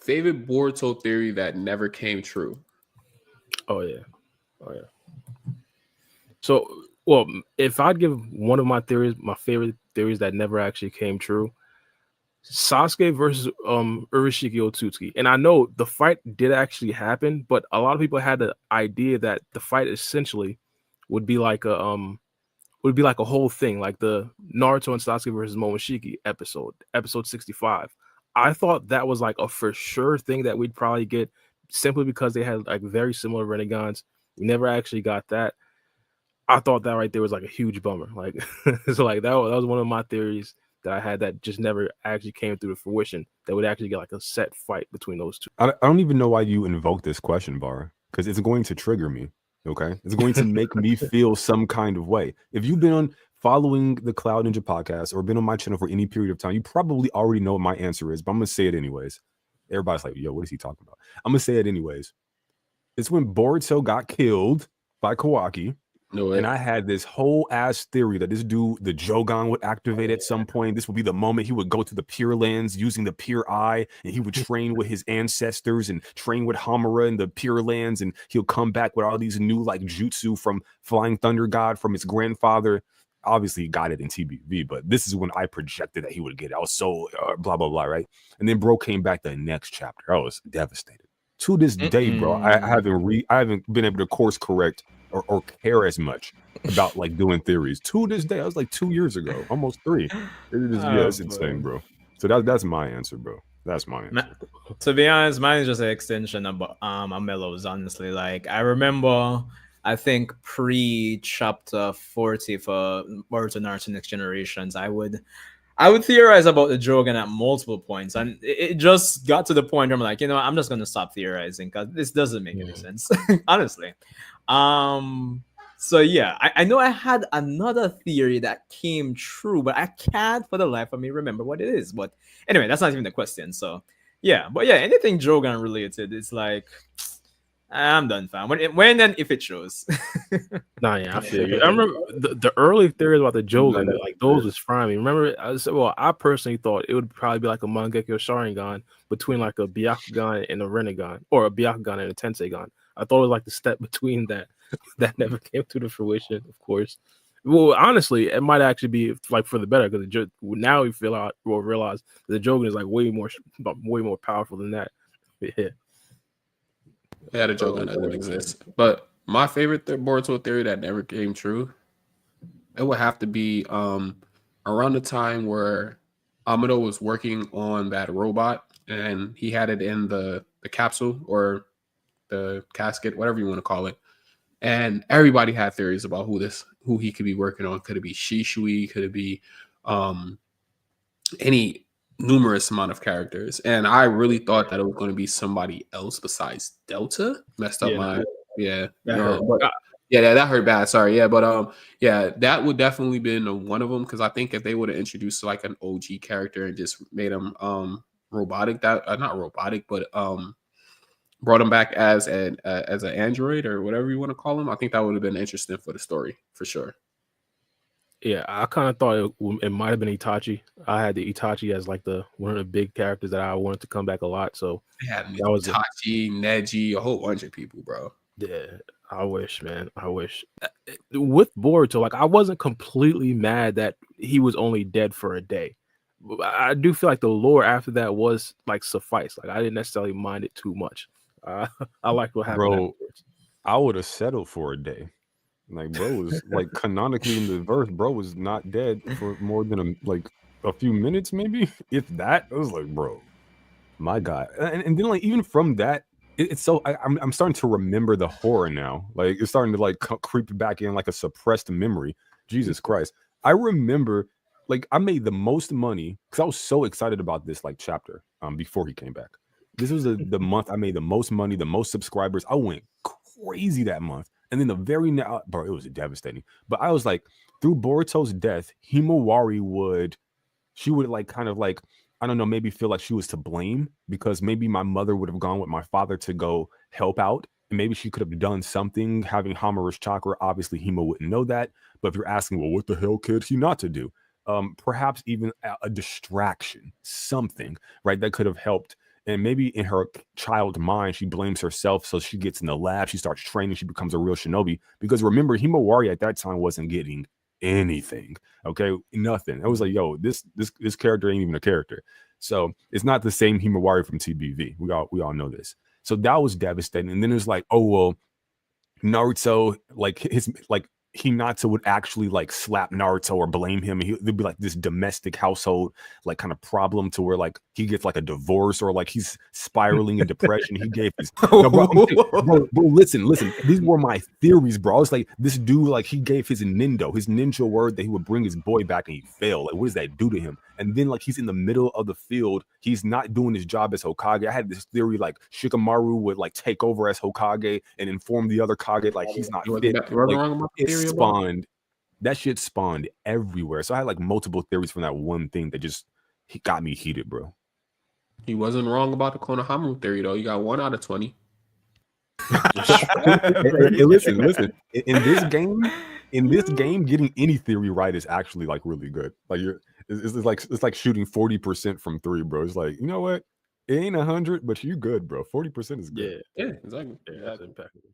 favorite Boruto theory that never came true. Oh yeah. So, well, if I'd give one of my theories, my favorite theories that never actually came true, Sasuke versus Urashiki Otsutsuki. And I know the fight did actually happen, but a lot of people had the idea that the fight essentially would be like a whole thing, like the Naruto and Sasuke versus Momoshiki episode 65. I thought that was like a for sure thing that we'd probably get simply because they had like very similar renegades. We never actually got that. I thought that right there was like a huge bummer. Like, so like that was one of my theories that I had that just never actually came through to fruition. That would actually get like a set fight between those two. I don't even know why you invoked this question, Bar, because it's going to trigger me. Okay, it's going to make me feel some kind of way. If you've been on following the Cloud Ninja podcast or been on my channel for any period of time, you probably already know what my answer is, but I'm gonna say it anyways. Everybody's like, yo, what is he talking about? I'm gonna say it anyways. It's when Boruto got killed by Kawaki. No way. And I had this whole ass theory that this dude, the Jogan, would activate at some point. This would be the moment he would go to the Pure Lands using the Pure Eye, and he would train with his ancestors and train with Hamura in the Pure Lands, and he'll come back with all these new like jutsu from Flying Thunder God from his grandfather. Obviously, he got it in TBV, but this is when I projected that he would get it. I was so blah blah blah, right? And then bro came back the next chapter. I was devastated. To this day, bro, I haven't been able to course correct or care as much about like doing theories. To this day, I was like 2 years ago, almost 3. It's insane, bro. So that's my answer, bro. That's my answer. To be honest, mine is just an extension of MELLO's, honestly. Like, I remember, I think pre-chapter 40 for Boruto Naruto Next Generations, I would theorize about the Jogan at multiple points, and it just got to the point where I'm like, I'm just going to stop theorizing because this doesn't make any sense, honestly. So yeah, I know I had another theory that came true, but I can't for the life of me remember what it is. But anyway, that's not even the question. So yeah, but yeah, anything Jogan related, it's like, I'm done, fam. When and if it shows. Nah, yeah, I feel you. I remember the early theories about the Jogan, like those was fine. Remember, I personally thought it would probably be like a Mangekyo Sharingan between like a Byakugan and a Renegan, or a Byakugan and a Tenseigan. I thought it was like the step between that never came to the fruition, of course. Well, honestly, it might actually be like for the better because now we realize that the Jogan is like way more powerful than that. Yeah. Yeah, the Jogan doesn't exist. But my favorite Boruto theory that never came true, it would have to be around the time where Amado was working on that robot and he had it in the capsule or the casket, whatever you want to call it. And everybody had theories about who he could be working on. Could it be Shishui? Could it be any numerous amount of characters? And I really thought that it was going to be somebody else besides Delta. Messed up my that hurt bad. Sorry, but that would definitely been one of them because I think if they would have introduced like an OG character and just made him robotic, not robotic, but brought him back as an android or whatever you want to call him, I think that would have been interesting for the story for sure. Yeah, I kind of thought it might have been Itachi. I had the Itachi as like one of the big characters that I wanted to come back a lot. So that was Itachi, Neji, a whole bunch of people, bro. Yeah, I wish, man. I wish. With Boruto, like I wasn't completely mad that he was only dead for a day. I do feel like the lore after that was like suffice. Like I didn't necessarily mind it too much. I liked what happened. Bro, I would have settled for a day. Like, bro was like canonically in the verse, bro was not dead for more than a few minutes, maybe, if that. I was like, bro, my God. And then like even from that, it's so I'm starting to remember the horror now. Like it's starting to like creep back in like a suppressed memory. Jesus Christ. I remember like I made the most money because I was so excited about this like chapter before he came back. This was the month I made the most money, the most subscribers. I went crazy that month. And then the very now, bro, it was devastating. But I was like, through Boruto's death, Himawari would like kind of like, I don't know, maybe feel like she was to blame because maybe my mother would have gone with my father to go help out. And maybe she could have done something having Hamura's chakra. Obviously, Himo wouldn't know that. But if you're asking, well, what the hell could he not to do? Perhaps even a distraction, something, right? That could have helped And maybe in her child mind, she blames herself. So she gets in the lab, she starts training, she becomes a real shinobi. Because remember, Himawari at that time wasn't getting anything. Okay, nothing. I was like, yo, this character ain't even a character. So it's not the same Himawari from TBV. We all know this. So that was devastating. And then it was like, oh well, Naruto, like Hinata would actually like slap Naruto or blame him. There'd be like this domestic household like kind of problem to where like he gets like a divorce or like he's spiraling in depression. He gave his no, bro, listen. These were my theories, bro. I was like, this dude, like he gave his ninja word that he would bring his boy back and he failed. Like, what does that do to him? And then like he's in the middle of the field. He's not doing his job as Hokage. I had this theory like Shikamaru would like take over as Hokage and inform the other Kage like he's not fit. It spawned that shit spawned everywhere. So I had like multiple theories from that one thing that just got me heated, bro. He wasn't wrong about the Konohamaru theory though. You got 1 out of 20. Hey, listen. In this game, getting any theory right is actually like really good. Like it's like shooting 40% from 3, bro. It's like, you know what? It ain't 100, but you good, bro. 40% is good. Yeah, exactly. Yeah, that's impeccable.